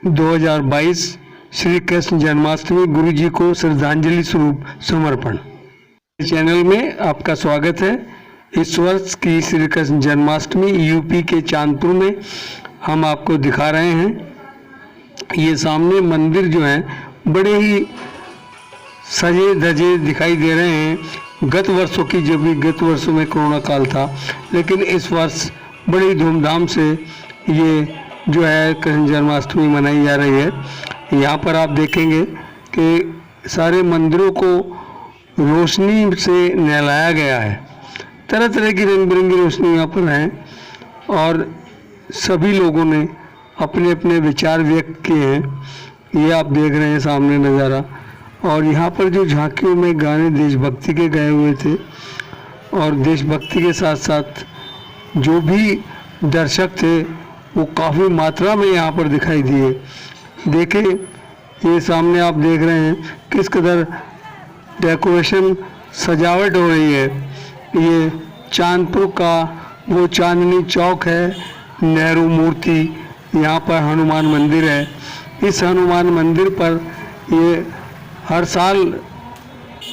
2022 श्री कृष्ण जन्माष्टमी गुरु जी को श्रद्धांजलि स्वरूप समर्पण। चैनल में आपका स्वागत है। इस वर्ष की श्री कृष्ण जन्माष्टमी यूपी के चांदपुर में हम आपको दिखा रहे हैं। ये सामने मंदिर जो है बड़े ही सजे धजे दिखाई दे रहे हैं। गत वर्षों की जब भी गत वर्षों में कोरोना काल था, लेकिन इस वर्ष बड़ी धूमधाम से ये जो है कृष्ण जन्माष्टमी मनाई जा रही है। यहाँ पर आप देखेंगे कि सारे मंदिरों को रोशनी से नहलाया गया है। तरह तरह की रंग बिरंगी रोशनी यहाँ पर है और सभी लोगों ने अपने अपने विचार व्यक्त किए हैं। ये आप देख रहे हैं सामने नज़ारा। और यहाँ पर जो झांकियों में गाने देशभक्ति के गाए हुए थे और देशभक्ति के साथ साथ जो भी दर्शक थे वो काफ़ी मात्रा में यहाँ पर दिखाई दिए। देखें, ये सामने आप देख रहे हैं किस कदर डेकोरेशन सजावट हो रही है। ये चांदपुर का वो चांदनी चौक है, नेहरू मूर्ति, यहाँ पर हनुमान मंदिर है। इस हनुमान मंदिर पर ये हर साल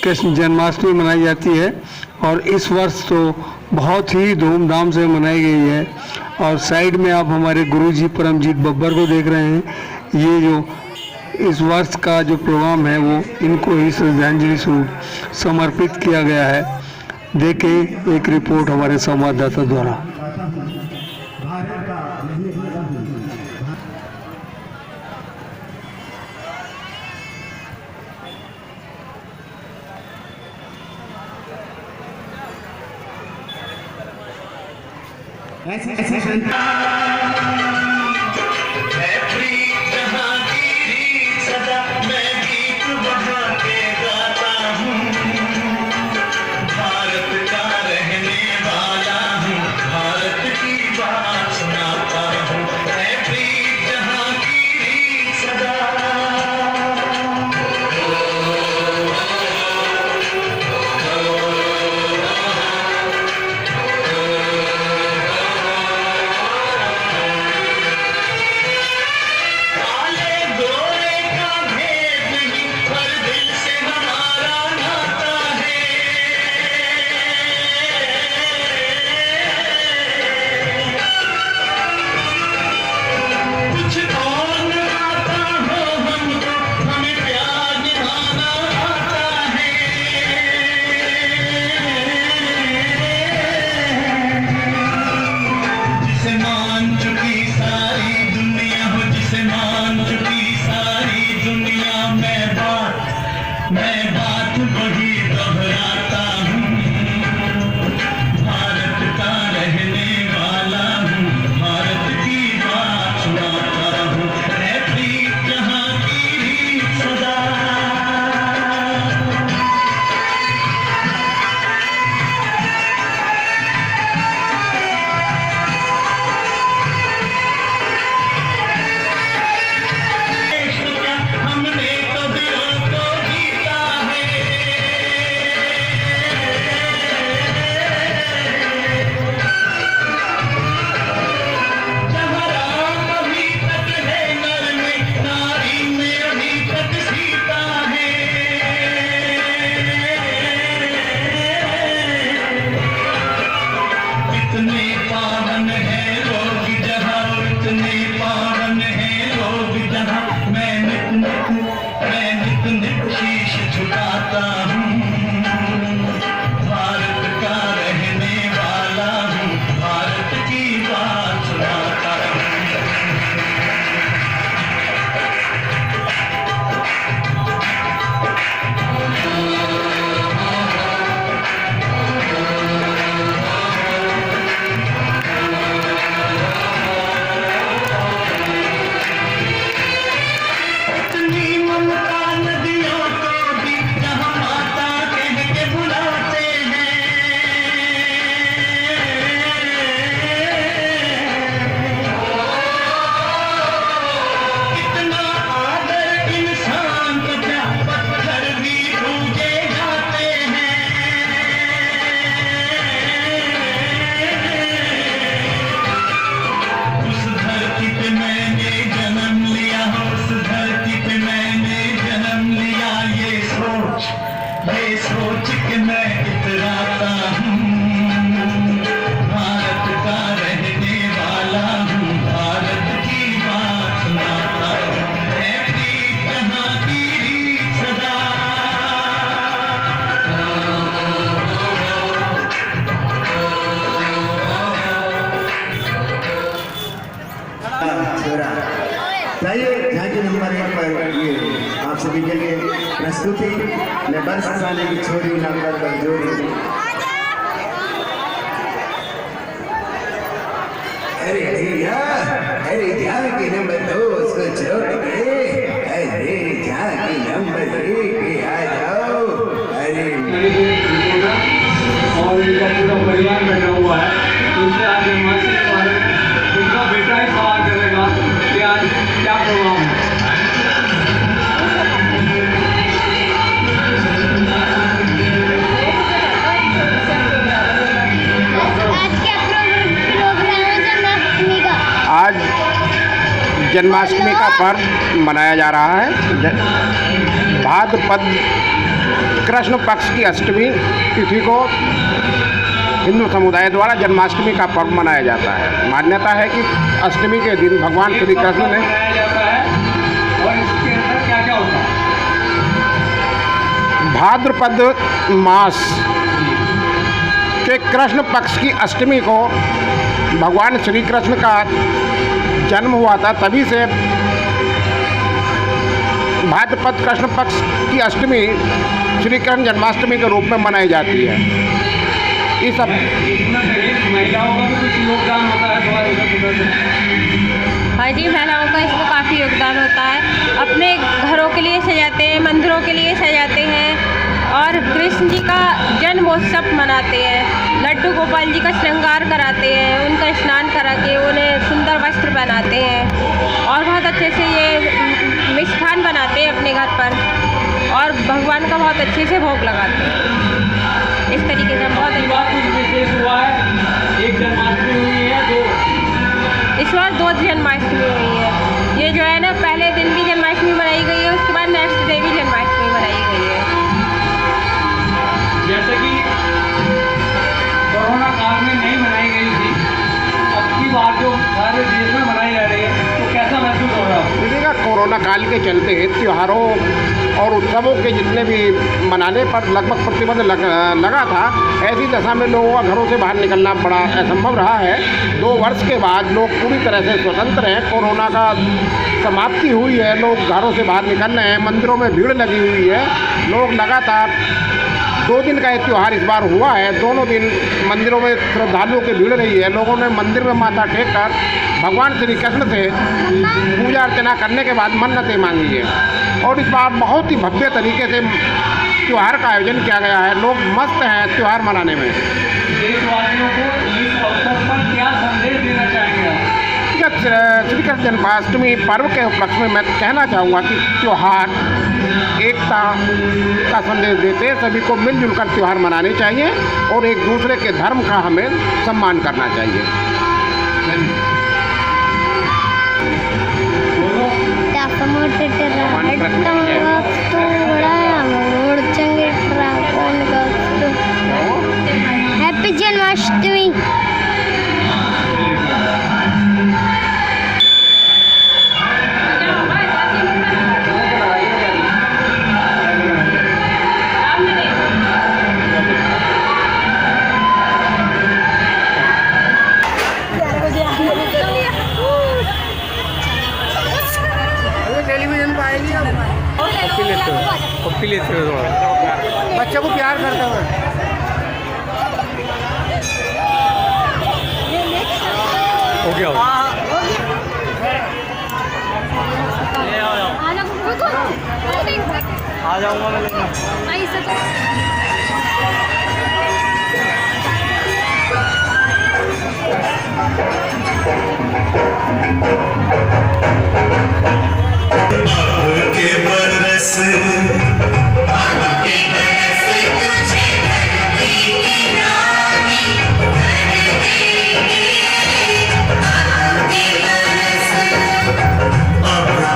कृष्ण जन्माष्टमी मनाई जाती है और इस वर्ष तो बहुत ही धूमधाम से मनाई गई है। और साइड में आप हमारे गुरुजी परमजीत बब्बर को देख रहे हैं। ये जो इस वर्ष का जो प्रोग्राम है वो इनको ही श्रद्धांजलि स्वरूप समर्पित किया गया है। देखें एक रिपोर्ट हमारे संवाददाता द्वारा। ऐसी संता चाहिए झांकी नंबर 1 पर ये आप सभी के लिए प्रस्तुति मैं बरस साले की छोरी ना कर जोरी। अरे झांकी नंबर 2 उसको छोड़ के अरे झांकी नंबर 1 पे आ जाओ। अरे और इनका पूरा परिवार बैठा हुआ है, उनसे आज जन्माष्टमी के बारे में उनका बेटा ही सवाल करेगा कि आज क्या प्रोग्राम है। आज जन्माष्टमी का पर्व मनाया जा रहा है। भाद्रपद कृष्ण पक्ष की अष्टमी तिथि को हिंदू समुदाय द्वारा जन्माष्टमी का पर्व मनाया जाता है। मान्यता है कि अष्टमी के दिन भगवान श्री कृष्ण ने भाद्रपद मास के कृष्ण पक्ष की अष्टमी को भगवान श्री कृष्ण का जन्म हुआ था, तभी से भाद्रपद कृष्ण पक्ष की अष्टमी श्री कृष्ण जन्माष्टमी के रूप में मनाई जाती है। इस महिलाओं का भी कुछ योगदान होता है? हाँ जी, महिलाओं का इसमें काफ़ी योगदान होता है। अपने घरों के लिए सजाते हैं, मंदिरों के लिए सजाते हैं और कृष्ण जी का जन्मोत्सव मनाते हैं। लड्डू गोपाल जी का श्रृंगार कराते हैं, उनका स्नान करा के उन्हें सुंदर वस्त्र पहनाते हैं और बहुत अच्छे से ये मिष्ठान बनाते हैं अपने घर पर और भगवान का बहुत अच्छे से भोग लगाते हैं। इस तरीके से बहुत कुछ विशेष हुआ है। एक जन्माष्टमी हुई है, इस बार 2 जन्माष्टमी हुई है। ये जो है ना, पहले दिन भी जन्माष्टमी मनाई गई है, उसके बाद नेक्स्ट डे भी जन्माष्टमी मनाई गई है। जैसे कि कोरोना काल में नहीं मनाई गई थी, अब की बार जो सारे देश में मनाई जा रही है, तो कैसा महसूस हो रहा है? देखिएगा, कोरोना काल के चलते त्योहारों और उत्सवों के जितने भी मनाने पर लगभग प्रतिबंध लगा था। ऐसी दशा में लोगों का घरों से बाहर निकलना बड़ा असंभव रहा है। 2 वर्ष के बाद लोग पूरी तरह से स्वतंत्र हैं। कोरोना का समाप्ति हुई है, लोग घरों से बाहर निकल रहे हैं, मंदिरों में भीड़ लगी हुई है। लोग लगातार 2 दिन का ये त्यौहार इस बार हुआ है। दोनों दिन मंदिरों में श्रद्धालुओं की भीड़ रही है। लोगों ने मंदिर में माथा टेक कर भगवान श्री कृष्ण से पूजा अर्चना करने के बाद मन्नतें मांगी है और इस बार बहुत ही भव्य तरीके से त्यौहार का आयोजन किया गया है। लोग मस्त हैं त्यौहार मनाने में। देशवासियों को इस अवसर पर क्या संदेश देना चाहेंगे आप? श्री कृष्ण जन्माष्टमी पर्व के उपलक्ष्य में मैं कहना चाहूँगा कि त्यौहार एकता का संदेश देते हैं। सभी को मिलजुल कर त्यौहार मनाने चाहिए और एक दूसरे के धर्म का हमें सम्मान करना चाहिए। हैप्पी जन्माष्टमी। टेलीविजन पर आएगी पप्पी लेते हो बच्चों को प्यार करते हुए। हो गया आ जाऊंगा मैं लेना।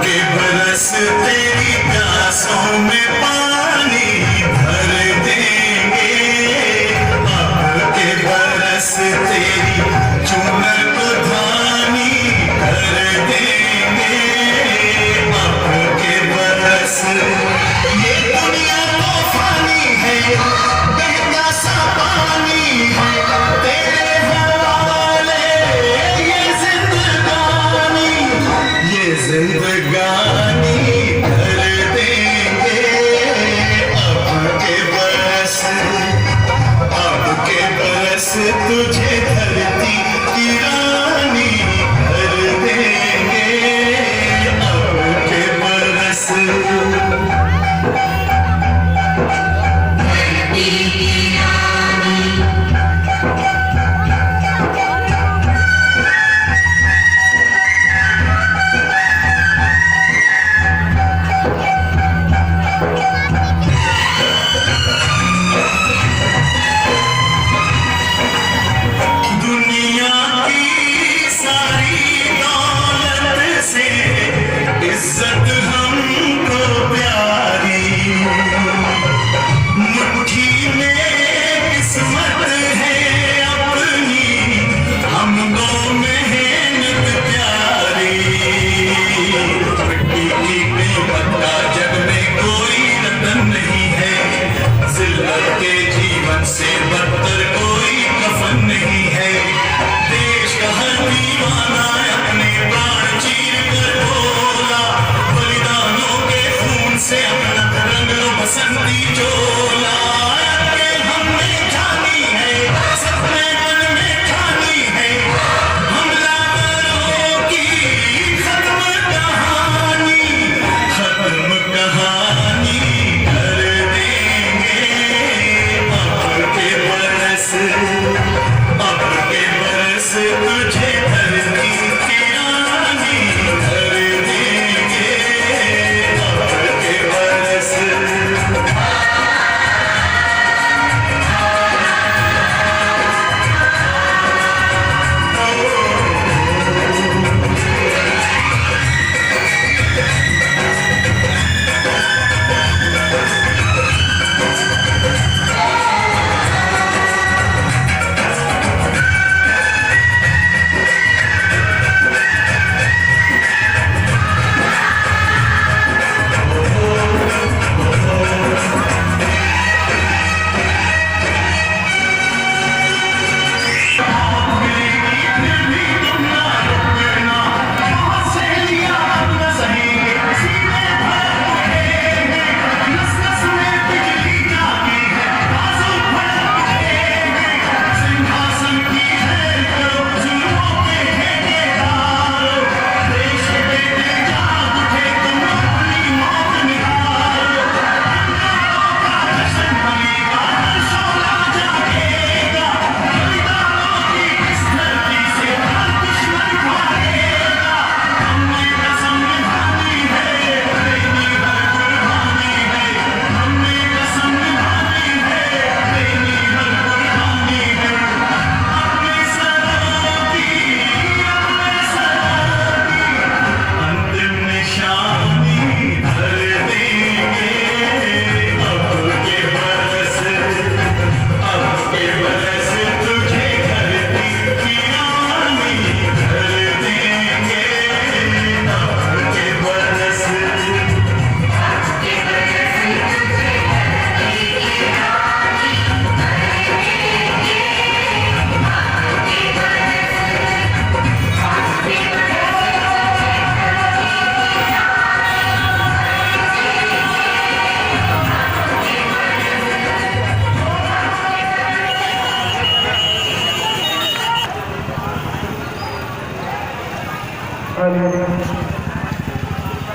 के बरस तेरी प्यासों में पानी भर देंगे। अब के बरस तेरी चुनर को धानी कर देंगे। अब के बरस ये दुनिया तूफानी है, बहता सा पानी है, तेरे हवाले ये जिंदगानी, ये जिंदगानी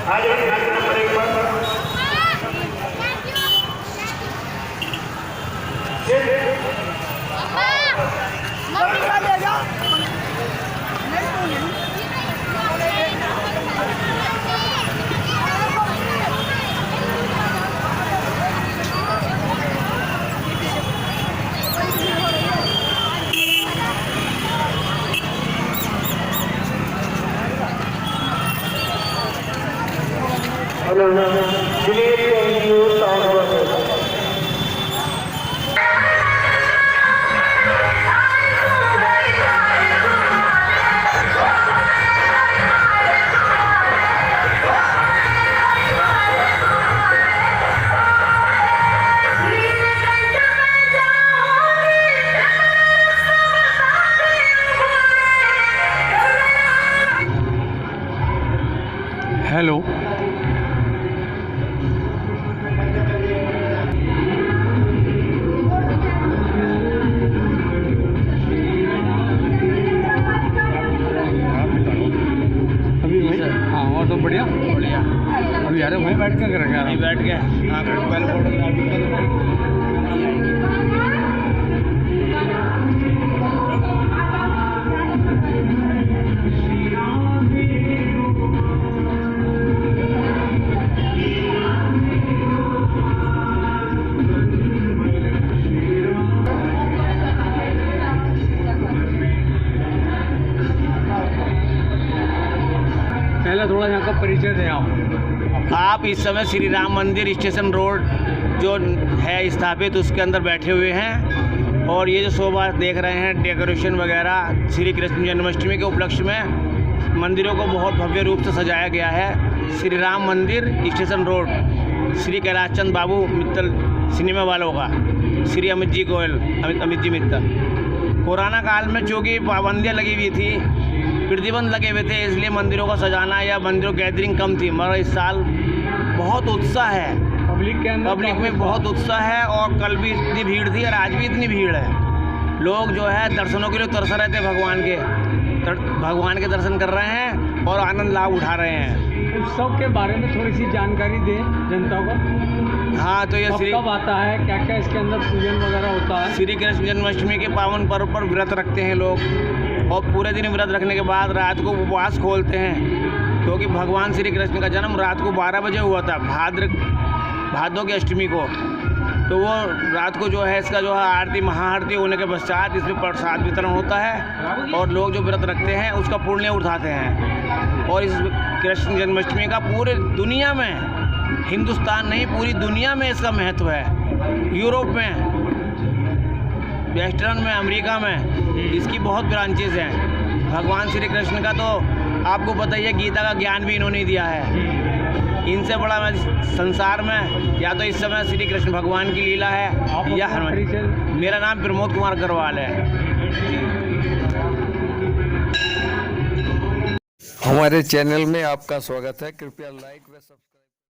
आज भी राज्य नंबर 1 पर हेलो अभी भाई हाँ और सब बढ़िया बढ़िया अभी यार वहीं बैठ के करेंगे अभी बैठ के हाँ पहले फोटोग्राफी पहले थोड़ा यहाँ का परिचय दें आप इस समय श्री राम मंदिर स्टेशन रोड जो है स्थापित उसके अंदर बैठे हुए हैं और ये जो शोभा देख रहे हैं डेकोरेशन वगैरह श्री कृष्ण जन्माष्टमी के उपलक्ष्य में मंदिरों को बहुत भव्य रूप से सजाया गया है। श्री राम मंदिर स्टेशन रोड श्री कैलाश चंद बाबू मित्तल सिनेमा वालों का श्री अमित जी गोयल अमित जी मित्तल। कोरोना काल में चूँकि पाबंदियाँ लगी हुई थी प्रतिबंध लगे हुए थे इसलिए मंदिरों का सजाना या मंदिरों गैदरिंग कम थी मगर इस साल बहुत उत्साह है पब्लिक में बहुत उत्साह है और कल भी इतनी भीड़ थी और आज भी इतनी भीड़ है। लोग जो है दर्शनों के लिए तरस रहे थे भगवान के दर्शन कर रहे हैं और आनंद लाभ उठा रहे हैं। उत्सव के बारे में थोड़ी सी जानकारी दें जनता को। हाँ तो ये कब आता है क्या क्या इसके अंदर पूजन वगैरह होता है। श्री कृष्ण जन्माष्टमी के पावन पर्व पर व्रत रखते हैं लोग और पूरे दिन व्रत रखने के बाद रात को उपवास खोलते हैं क्योंकि भगवान श्री कृष्ण का जन्म रात को 12 बजे हुआ था भादों की अष्टमी को। तो वो रात को जो है इसका जो है आरती महाआरती होने के पश्चात इसमें प्रसाद वितरण होता है और लोग जो व्रत रखते हैं उसका पुण्य उठाते हैं। और इस कृष्ण जन्माष्टमी का पूरे दुनिया में हिंदुस्तान नहीं पूरी दुनिया में इसका महत्व है। यूरोप में वेस्टर्न में अमेरिका में इसकी बहुत ब्रांचेस हैं। भगवान श्री कृष्ण का तो आपको पता ही है गीता का ज्ञान भी इन्होंने दिया है। इनसे बड़ा मैं संसार में या तो इस समय श्री कृष्ण भगवान की लीला है या हनुमान। मेरा नाम प्रमोद कुमार अग्रवाल है। हमारे चैनल में आपका स्वागत है। कृपया लाइक व सब्सक्राइब